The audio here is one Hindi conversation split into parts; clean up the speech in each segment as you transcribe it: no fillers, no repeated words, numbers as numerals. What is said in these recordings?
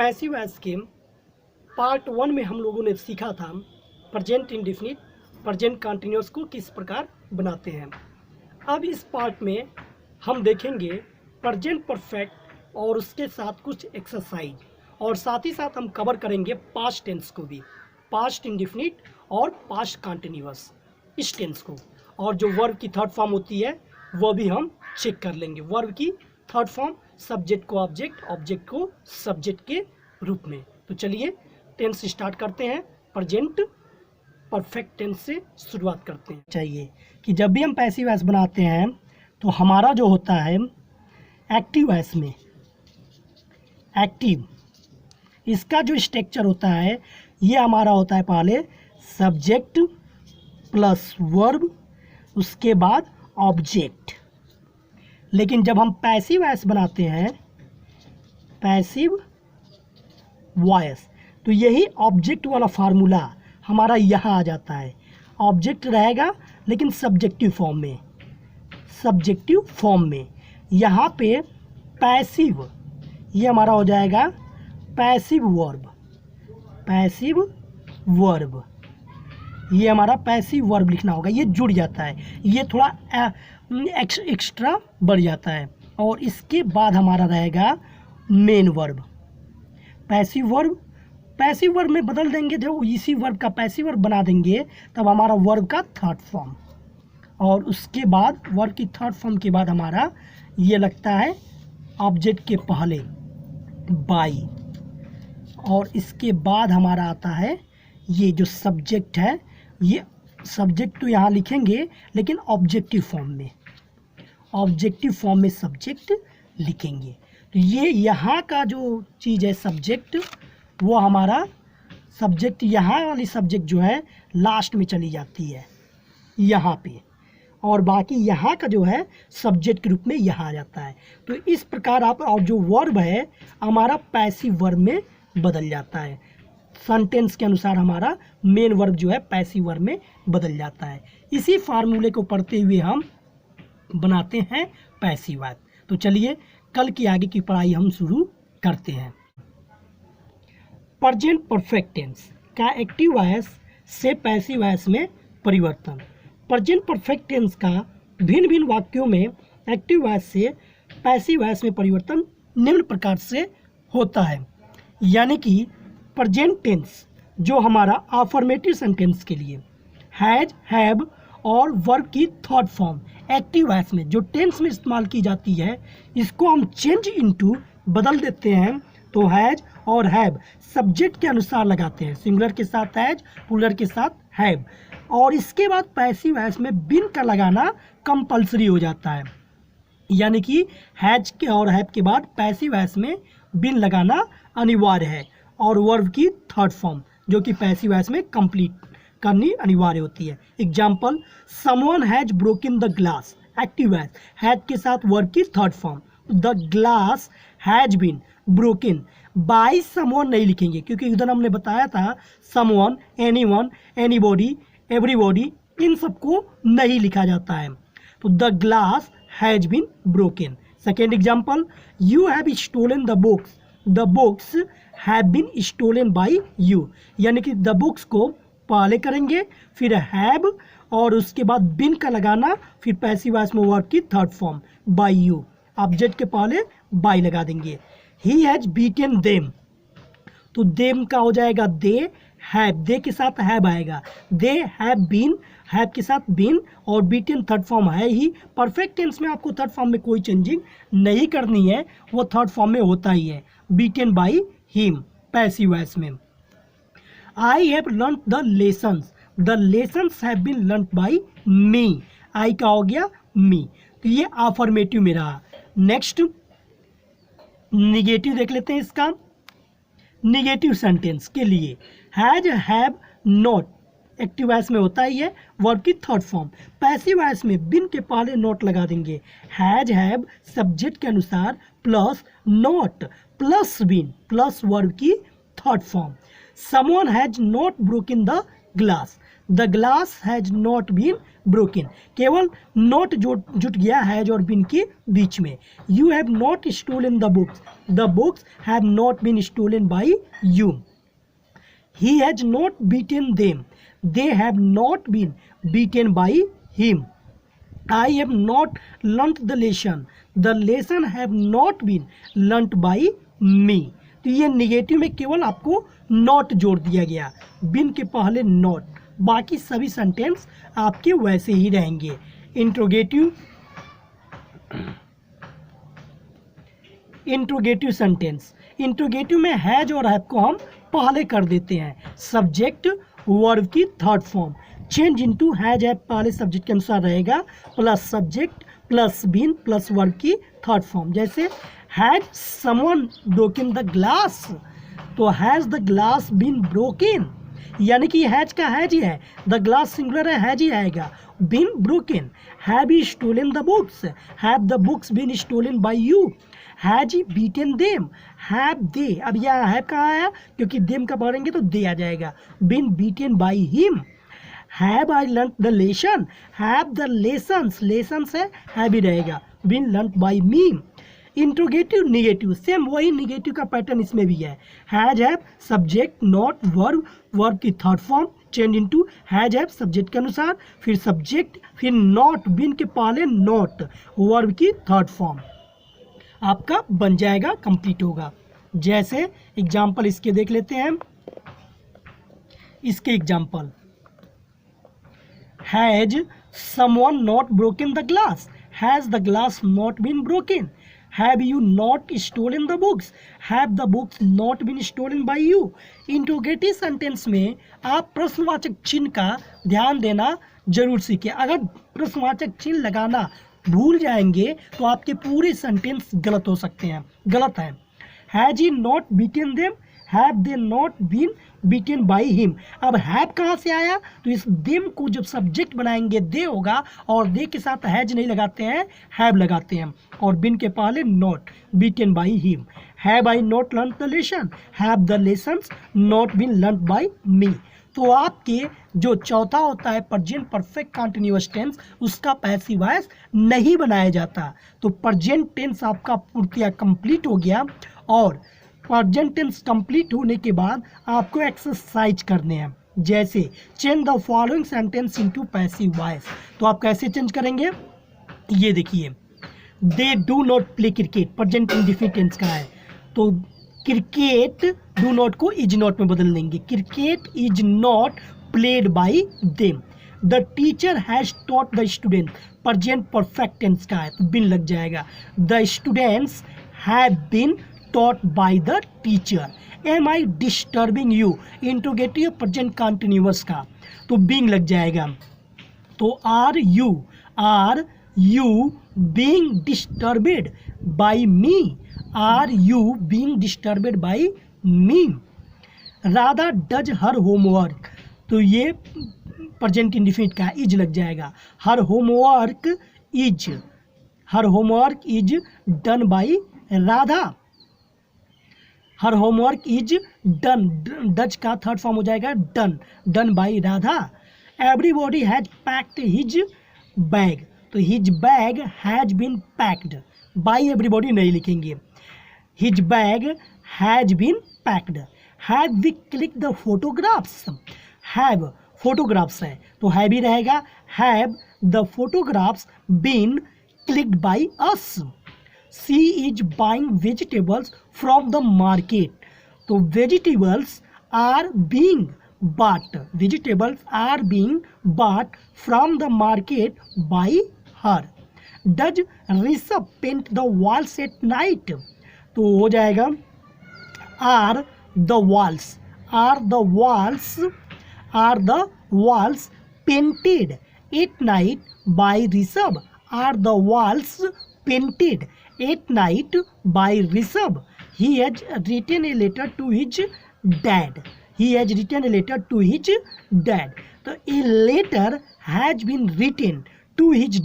पैसिव वॉइस के पार्ट 1 में हम लोगों ने सीखा था प्रेजेंट इंडेफिनिट प्रेजेंट कंटिन्यूअस को किस प्रकार बनाते हैं। अब इस पार्ट में हम देखेंगे प्रेजेंट परफेक्ट और उसके साथ कुछ एक्सरसाइज, और साथ ही साथ हम कवर करेंगे पास्ट टेंस को भी, पास्ट इंडेफिनिट और पास्ट कंटिन्यूअस इस टेंस को, और जो वर्ब की थर्ड फॉर्म होती है वो भी हम चेक कर लेंगे। वर्ब की थर्ड फॉर्म सब्जेक्ट को ऑब्जेक्ट, ऑब्जेक्ट को सब्जेक्ट के रूप में। तो चलिए टेंस स्टार्ट करते हैं। प्रेजेंट परफेक्ट टेंस से शुरुआत करते हैं। चाहिए कि जब भी हम पैसिव वॉइस बनाते हैं तो हमारा जो होता है एक्टिव वॉइस में, एक्टिव इसका जो स्ट्रक्चर होता है ये हमारा होता है पहले सब्जेक्ट प्लस वर्ब, उसके बाद ऑब्जेक्ट। लेकिन जब हम पैसिव वॉइस बनाते हैं, पैसिव वॉइस, तो यही ऑब्जेक्ट वाला फार्मूला हमारा यहाँ आ जाता है। ऑब्जेक्ट रहेगा लेकिन सब्जेक्टिव फॉर्म में, सब्जेक्टिव फॉर्म में। यहाँ पे पैसिव, ये हमारा हो जाएगा पैसिव वर्ब, पैसिव वर्ब, ये हमारा पैसिव वर्ब लिखना होगा। ये जुड़ जाता है, ये थोड़ा एक्स्ट्रा बढ़ जाता है। और इसके बाद हमारा रहेगा main verb. Passive verb, passive verb में बदल देंगे, जो इसी वर्ब का पैसिव वर्ब बना देंगे तब हमारा वर्ब का थर्ड फॉर्म। और उसके बाद वर्ब की थर्ड फॉर्म के बाद हमारा ये लगता है ऑब्जेक्ट के पहले बाई, और इसके बाद हमारा आता है ये जो सब्जेक्ट है, ये सब्जेक्ट तो यहाँ लिखेंगे लेकिन ऑब्जेक्टिव फॉर्म में, ऑब्जेक्टिव फॉर्म में सब्जेक्ट लिखेंगे। तो ये यहाँ का जो चीज़ है सब्जेक्ट, वो हमारा सब्जेक्ट, यहाँ वाली सब्जेक्ट जो है लास्ट में चली जाती है यहाँ पे, और बाकी यहाँ का जो है सब्जेक्ट के रूप में यहाँ आ जाता है। तो इस प्रकार आप, और जो वर्ब है हमारा पैसिव वर्ब में बदल जाता है। सेंटेंस के अनुसार हमारा मेन वर्ब जो है पैसिव वर्ब में बदल जाता है। इसी फार्मूले को पढ़ते हुए हम बनाते हैं पैसिव वॉइस। तो चलिए कल की आगे की पढ़ाई हम शुरू करते हैं। प्रेजेंट परफेक्ट टेंस का एक्टिव वॉइस से पैसिव वॉइस में परिवर्तन। प्रेजेंट परफेक्ट टेंस का भिन्न भिन्न वाक्यों में एक्टिव वॉइस से पैसिव वॉइस में परिवर्तन निम्न प्रकार से होता है। यानी कि प्रेजेंट टेंस जो हमारा अफर्मेटिव सेंटेंस के लिए हैज, हैव और वर्ब की थर्ड फॉर्म एक्टिव वॉइस में जो टेंस में इस्तेमाल की जाती है, इसको हम चेंज इनटू बदल देते हैं। तो हैज और हैव सब्जेक्ट के अनुसार लगाते हैं, सिंगुलर के साथ हैज, प्लूरल के साथ हैव। और इसके बाद पैसिव वॉइस में बिन का लगाना कंपलसरी हो जाता है। यानी कि हैज के और हैव के बाद पैसिव वॉइस में बिन लगाना अनिवार्य है, और वर्ब की थर्ड फॉर्म जो कि पैसिव वॉइस में कंप्लीट करनी अनिवार्य होती है। Example, someone has broken the glass, active voice, has के साथ वर्ब की third form. The glass has been broken by someone नहीं लिखेंगे, क्योंकि उधर हमने बताया था समवन, एनीवन, एनीबॉडी, एवरीबॉडी, इन सबको नहीं लिखा जाता है। तो the glass has been broken. Second example, you have stolen the books, the books have been stolen by you. यानी कि द बुक्स को पहले करेंगे, फिर हैव, और उसके बाद बिन का लगाना, फिर पैसिव वॉइस में वर्ब की third form by you, object के पहले बाय लगा देंगे। ही हैज बीटन देम, तो देम का हो जाएगा दे हैव, दे के साथ हैव आएगा, दे हैव बीन, हैव के साथ बीन, और बीटन थर्ड फॉर्म है ही। परफेक्ट टेंस में आपको थर्ड फॉर्म में कोई चेंजिंग नहीं करनी है, वो थर्ड फॉर्म में होता ही है। Beaten by him passive voice में। I have learn the lessons, the lessons have been learn by me, I का हो गया मी। तो ये अफर्मेटिव में रहा। नेक्स्ट निगेटिव देख लेते हैं। इसका निगेटिव सेंटेंस के लिए has, have, not active voice में होता ही है, वर्ब की थर्ड फॉर्म। पैसिव वॉइस में बिन के पहले नॉट लगा देंगे, हैज, हैव सब्जेक्ट के अनुसार plus not plus been plus verb की third form. Someone has not broken the glass, the glass has not been broken, केवल नॉट जुट गया हैज और बीन के बीच में। You have not stolen the books have not been stolen by you. He has not beaten them, they have not been beaten by him. I have not learnt the lesson have not been learnt by me। तो ये निगेटिव में केवल आपको नॉट जोड़ दिया गया, बिन के पहले नॉट, बाकी सभी सेंटेंस आपके वैसे ही रहेंगे। इंट्रोगेटिव सेंटेंस, इंट्रोगेटिव में हैज और हैव को हम पहले कर देते हैं, सब्जेक्ट वर्ब की third form, change into has have पहले सब्जेक्ट के अनुसार रहेगा, plus subject plus been plus verb की थर्ड फॉर्म। जैसे has someone broken the glass, तो has the glass been broken, यानी कि हैज का हैज ही है, द ग्लास सिंगुलर है, हैज ही आएगा। Been broken, have you stolen the books, have the books been stolen by you, has he beaten them, have they, अब यहाँ हैव कहाँ आया, क्योंकि देम का पढ़ेंगे तो दे आ जाएगा, been beaten by him. Have I learn the lesson, have the lessons है, हैव ही रहेगा, been learn by me. Interrogative negative, same वही निगेटिव का पैटर्न इसमें भी है, has have subject not verb, verb की third form change into has have subject के अनुसार, फिर सब्जेक्ट फिर नॉट, बिन के पहले नॉट, वर्ब की थर्ड फॉर्म आपका बन जाएगा, कंप्लीट होगा। जैसे एग्जाम्पल इसके देख लेते हैं, इसके example, has someone not broken the glass, has the glass not been broken, have you not stolen the books, have the books not been stolen by you. Interrogative sentence में आप प्रश्नवाचक चिन्ह का ध्यान देना जरूर सीखें, अगर प्रश्नवाचक चिन्ह लगाना भूल जाएंगे तो आपके पूरे सेंटेंस गलत हो सकते हैं, गलत है। Has he not beaten them, have they not been beaten by him. अब हैव कहाँ से आया, तो इस देम को जब सब्जेक्ट बनाएंगे दे होगा, और दे के साथ हैज नहीं लगाते हैं, हैव लगाते हैं, और बिन के पहले not, beaten by him. Have I not learn the lesson, have the lessons not been learn by me. तो आपके जो चौथा होता है प्रेजेंट परफेक्ट कंटीन्यूअस टेंस, उसका पैसिव वॉइस नहीं बनाया जाता। तो प्रेजेंट टेंस आपका पूर्तिया कंप्लीट हो गया, और प्रेजेंट टेंस कंप्लीट होने के बाद आपको एक्सरसाइज करने हैं, जैसे change the following sentence into passive voice. तो आप कैसे चेंज करेंगे, ये देखिए, they do not play cricket, present indefinite tense का है, तो क्रिकेट डू नॉट को इज नॉट में बदल देंगे, cricket is not played by them. The teacher has taught the student, present perfect tense का है, तो बिन लग जाएगा। The students have been taught by the teacher. Am I disturbing you, interrogative present continuous का, तो बीइंग लग जाएगा। तो are you being disturbed by me, are you being disturbed by me. Radha does her homework, तो ये प्रेजेंट इंडेफिनिट का इज लग जाएगा। Her homework is done by Radha, her homework is done, does का थर्ड फॉर्म हो जाएगा done by Radha. Everybody has packed his bag, तो his bag has been packed, by everybody नहीं लिखेंगे, his bag has been packed. Have we click the photographs, have photographs है तो हैव ही रहेगा, have the photographs been clicked by us. She is buying vegetables from the market, तो vegetables are being bought from the market by her। Does Rishabh paint the walls at night, तो हो जाएगा are the walls painted at night by Rishabh, are the walls painted at night by Rishabh. He has written a letter to his dad, तो a letter has been written to his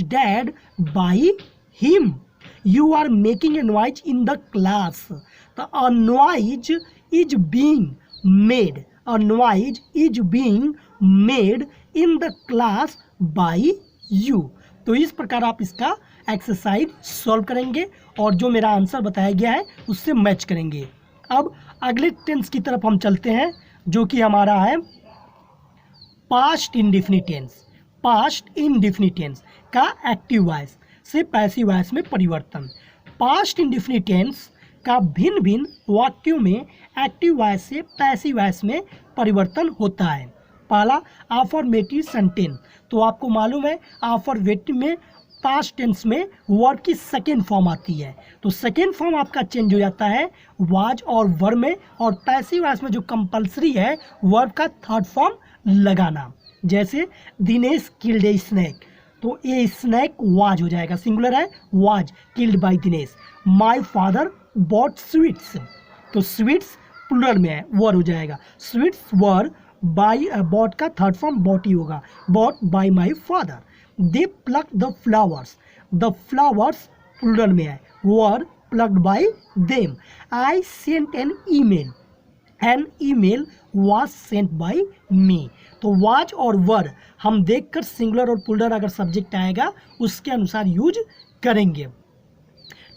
dad, by him। You are making a noise in the class, तो a noise is being made, a noise is being made in the class by you। तो इस प्रकार आप इसका एक्सरसाइज सॉल्व करेंगे और जो मेरा आंसर बताया गया है उससे मैच करेंगे। अब अगले टेंस की तरफ हम चलते हैं जो कि हमारा है past indefinite tense. Past indefinite tense का एक्टिव वॉइस से पैसिव वॉइस में परिवर्तन। पास्ट इंडेफिनिट टेंस का भिन्न भिन्न वाक्यों में एक्टिव वॉइस से पैसिव वॉइस में परिवर्तन होता है। पहला अफर्मेटिव सेंटेंस। तो आपको मालूम है अफर्मेटिव में पास्ट टेंस में वर्ब की सेकेंड फॉर्म आती है, तो सेकेंड फॉर्म आपका चेंज हो जाता है वाज और वर्ब में, और पैसिव वॉइस में जो कंपलसरी है वर्ब का थर्ड फॉर्म लगाना। जैसे दिनेश किल्ड ए स्नैक, तो ये स्नैक वाज हो जाएगा, सिंगुलर है was killed by Dinesh. My father bought sweets, तो स्वीट्स प्लूरल में है वर हो जाएगा, स्वीट्स वर बाय बॉट का थर्ड फॉर्म बॉट ही होगा, bought by my father. They pluck the flowers plural में है were plucked by them. I sent an email was sent by me. तो वाज और वर हम देखकर सिंगुलर और प्लूरल अगर सब्जेक्ट आएगा उसके अनुसार यूज करेंगे।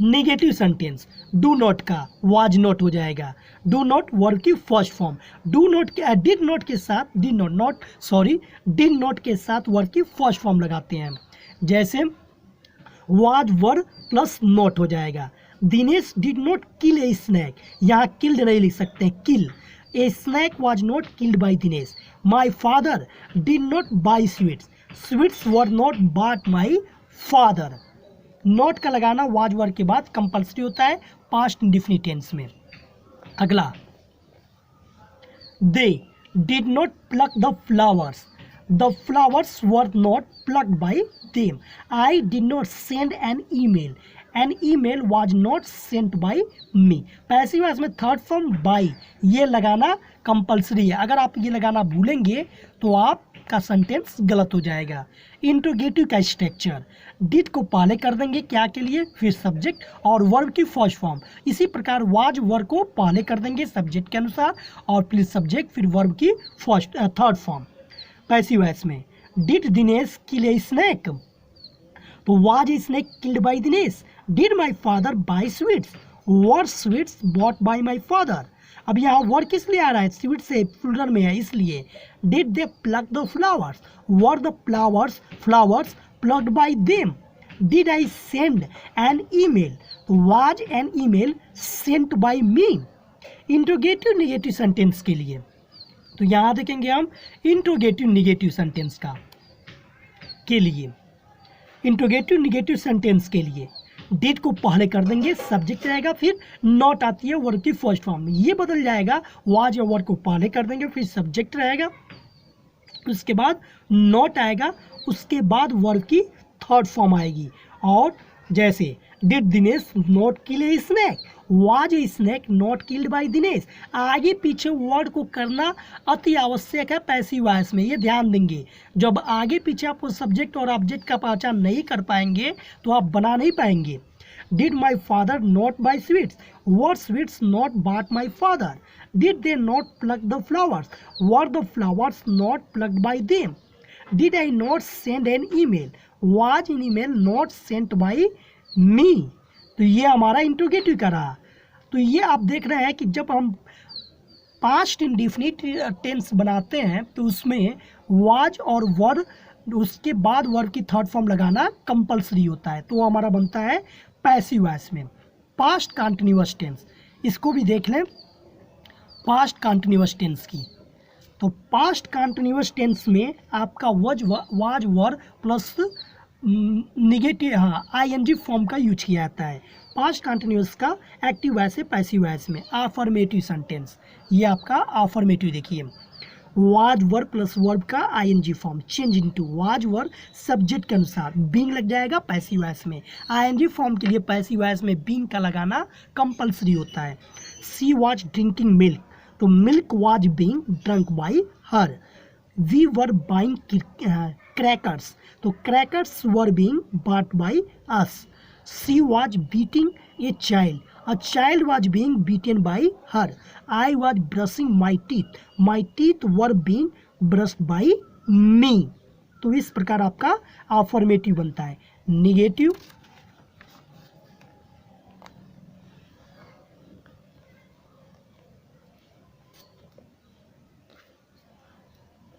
नेगेटिव सेंटेंस डू नॉट का वाज नॉट हो जाएगा, डू नॉट वर्ब की फर्स्ट फॉर्म, डू नॉट के डिड नॉट के साथ डिड नॉट के साथ वर्ब की फर्स्ट फॉर्म लगाते हैं। जैसे वाज वर्ब प्लस नॉट हो जाएगा। Dinesh did not kill a snake, यहाँ किल्ड नहीं लिख सकते हैं kill. A snake was not killed by Dinesh. My father did not buy sweets were not bought my father. Not का लगाना वाज वर्ब के बाद कंपल्सरी होता है पास्ट इंडेफिनिट टेंस में। अगला they did not pluck the flowers were not plucked by them. I did not send an email was not sent by me. Passive voice में थर्ड फॉर्म बाय ये लगाना कंपल्सरी है, अगर आप ये लगाना भूलेंगे तो आपका सेंटेंस गलत हो जाएगा। इंट्रोगेटिव का स्ट्रक्चर डिड को पहले कर देंगे क्या के लिए, फिर सब्जेक्ट और वर्ब की फर्स्ट फॉर्म। इसी प्रकार वाज वर्ब को पहले कर देंगे सब्जेक्ट के अनुसार और फिर सब्जेक्ट फिर वर्ब की थर्ड फॉर्म। पैसिव वॉइस में did Dinesh kill a snake, तो was a snake killed by Dinesh. Did my father buy sweets, were sweets bought by my father. अब यहाँ वर्ड किस लिए आ रहा है, स्वीट से प्लूरल में है इसलिए। Did they pluck the flowers, were the flowers plucked by them. Did I send an email, तो was an email sent by me. Interrogative negative sentence के लिए तो यहाँ देखेंगे हम इंट्रोगेटिव नेगेटिव सेंटेंस का के लिए। इंट्रोगेटिव नेगेटिव सेंटेंस के लिए डिड को पहले कर देंगे सब्जेक्ट रहेगा, फिर नॉट आती है वर्ब की फर्स्ट फॉर्म में, ये बदल जाएगा वाज या वर्ब को पहले कर देंगे फिर सब्जेक्ट रहेगा, उसके बाद नॉट आएगा, उसके बाद वर्ब की थर्ड फॉर्म आएगी। और जैसे did Dinesh not kill a snake, was a snack not killed by Dinesh. आगे पीछे वर्ड को करना अति आवश्यक है पैसिव वॉइस में, ये ध्यान देंगे। जब आगे पीछे आप सब्जेक्ट और ऑब्जेक्ट का पहचान नहीं कर पाएंगे तो आप बना नहीं पाएंगे। Did my father not buy sweets, were sweets not bought my father. Did they not pluck the flowers, were the flowers not plucked by them. Did I not send an email, was an email not sent by me. तो ये हमारा इंट्रोगेटिव का रहा। तो ये आप देख रहे हैं कि जब हम पास्ट इंडेफिनिट टेंस बनाते हैं तो उसमें वाज और वर्ब उसके बाद वर्ब की थर्ड फॉर्म लगाना कंपलसरी होता है, तो हमारा बनता है पैसिव वॉइस में। पास्ट कंटिन्यूअस टेंस, इसको भी देख लें पास्ट कंटिन्यूअस टेंस की। तो पास्ट कंटिन्यूअस टेंस में आपका was verb plus negative ING form का यूज किया जाता है। पास्ट कंटिन्यूअस का एक्टिव वॉइस है पैसिव वॉइस में। अफर्मेटिव सेंटेंस, ये आपका अफर्मेटिव देखिए, वाज वर्ब प्लस वर्ब का ING form change into was verb subject के अनुसार बीइंग लग जाएगा पैसिव वॉइस में। आईएनजी फॉर्म के लिए पैसिव वॉइस में बीइंग का लगाना कंपलसरी होता है। सी वाज ड्रिंकिंग मिल्क, तो milk was being drunk by her. We were buying crackers, तो crackers were being bought by us. She was beating a child, a child was being beaten by her. I was brushing my teeth were being brushed by me. तो इस प्रकार आपका अफर्मेटिव बनता है। निगेटिव,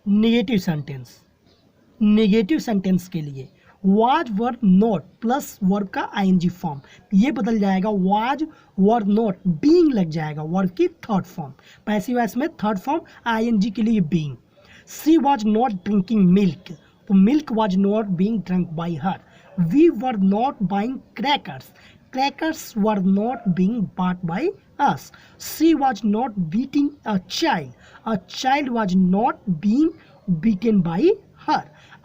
नेगेटिव सेंटेंस के लिए was were not plus verb का आईएनजी फॉर्म, ये बदल जाएगा वाज वर नॉट, बीइंग लग जाएगा वर्ब की थर्ड फॉर्म। पैसिव वॉइस में थर्ड फॉर्म आईएनजी के लिए being. She was not drinking milk, तो milk was not being drunk by her. We were not buying crackers, crackers were not being bought by us. She was not beating a child was not being beaten by her.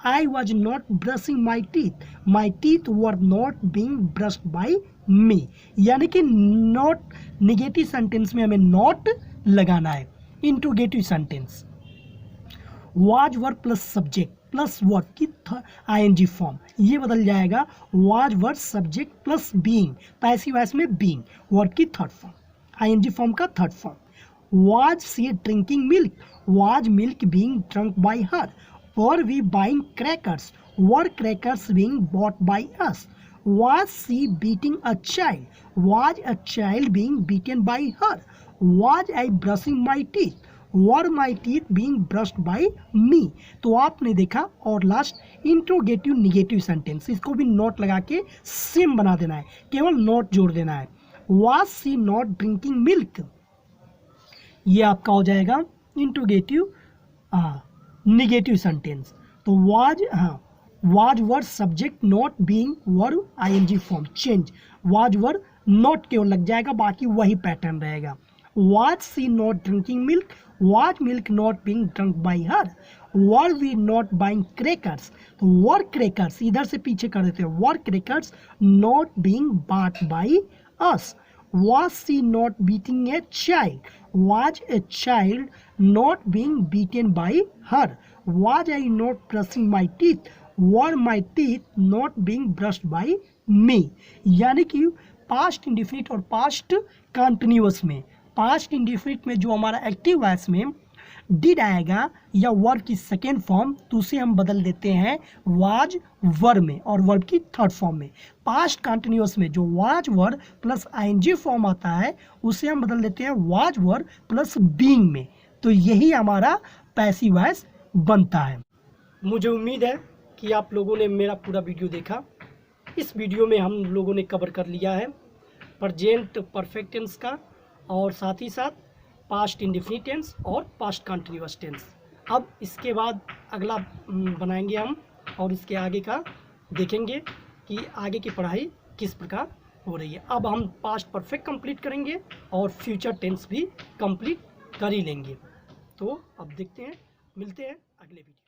I was not brushing my teeth were not being brushed by me। यानी कि नॉट निगेटिव सेंटेंस में हमें नॉट लगाना है। Interrogative sentence was were plus subject plus verb की आईएनजी फॉर्म, ये बदल जाएगा was were subject plus being, passive voice में बीइंग वर्ब की थर्ड फॉर्म, आईएनजी फॉर्म का third form. Was she drinking milk, was milk being drunk by her. Were we buying crackers, were crackers being bought by us. Was she beating a child, was a child being beaten by her. Was I brushing my teeth, were my teeth being brushed by me. तो आपने देखा। और लास्ट इंट्रोगेटिव निगेटिव सेंटेंस, इसको भी नोट लगा के सेम बना देना है, केवल नोट जोड़ देना है। Was she not drinking milk, ये आपका हो जाएगा इंट्रोगेटिव निगेटिव सेंटेंस। तो was were subject not being verb ING form change, was were not केवल लग जाएगा, बाकी वही पैटर्न रहेगा। Was she not drinking milk? Was milk not being drunk by her? Were we not buying crackers? तो were crackers इधर से पीछे कर देते हैं, were crackers not being bought by us? Was she not beating a child? Was a child not being beaten by her? Was I not brushing my teeth? Were my teeth not being brushed by me? यानी कि पास्ट इंडिफिनिट और पास्ट कंटिन्यूअस में, पास्ट इंडिफिनिट में जो हमारा एक्टिव वॉइस में डिड आएगा या वर्ब की सेकेंड फॉर्म, तो उसे हम बदल देते हैं वाज वर में, और वर्ब की थर्ड फॉर्म में। पास्ट कंटिन्यूअस में जो was were plus ING form आता है, उसे हम बदल देते हैं वाज वर प्लस बीइंग में। तो यही हमारा पैसिव वॉइस बनता है। मुझे उम्मीद है कि आप लोगों ने मेरा पूरा वीडियो देखा। इस वीडियो में हम लोगों ने कवर कर लिया है प्रेजेंट परफेक्ट टेंस का, और साथ ही साथ पास्ट इंडेफिनिट टेंस और पास्ट कंटिन्यूअस टेंस। अब इसके बाद अगला बनाएंगे हम, और इसके आगे का देखेंगे कि आगे की पढ़ाई किस प्रकार हो रही है। अब हम पास्ट परफेक्ट कंप्लीट करेंगे और फ्यूचर टेंस भी कंप्लीट कर ही लेंगे। तो अब देखते हैं, मिलते हैं अगले वीडियो।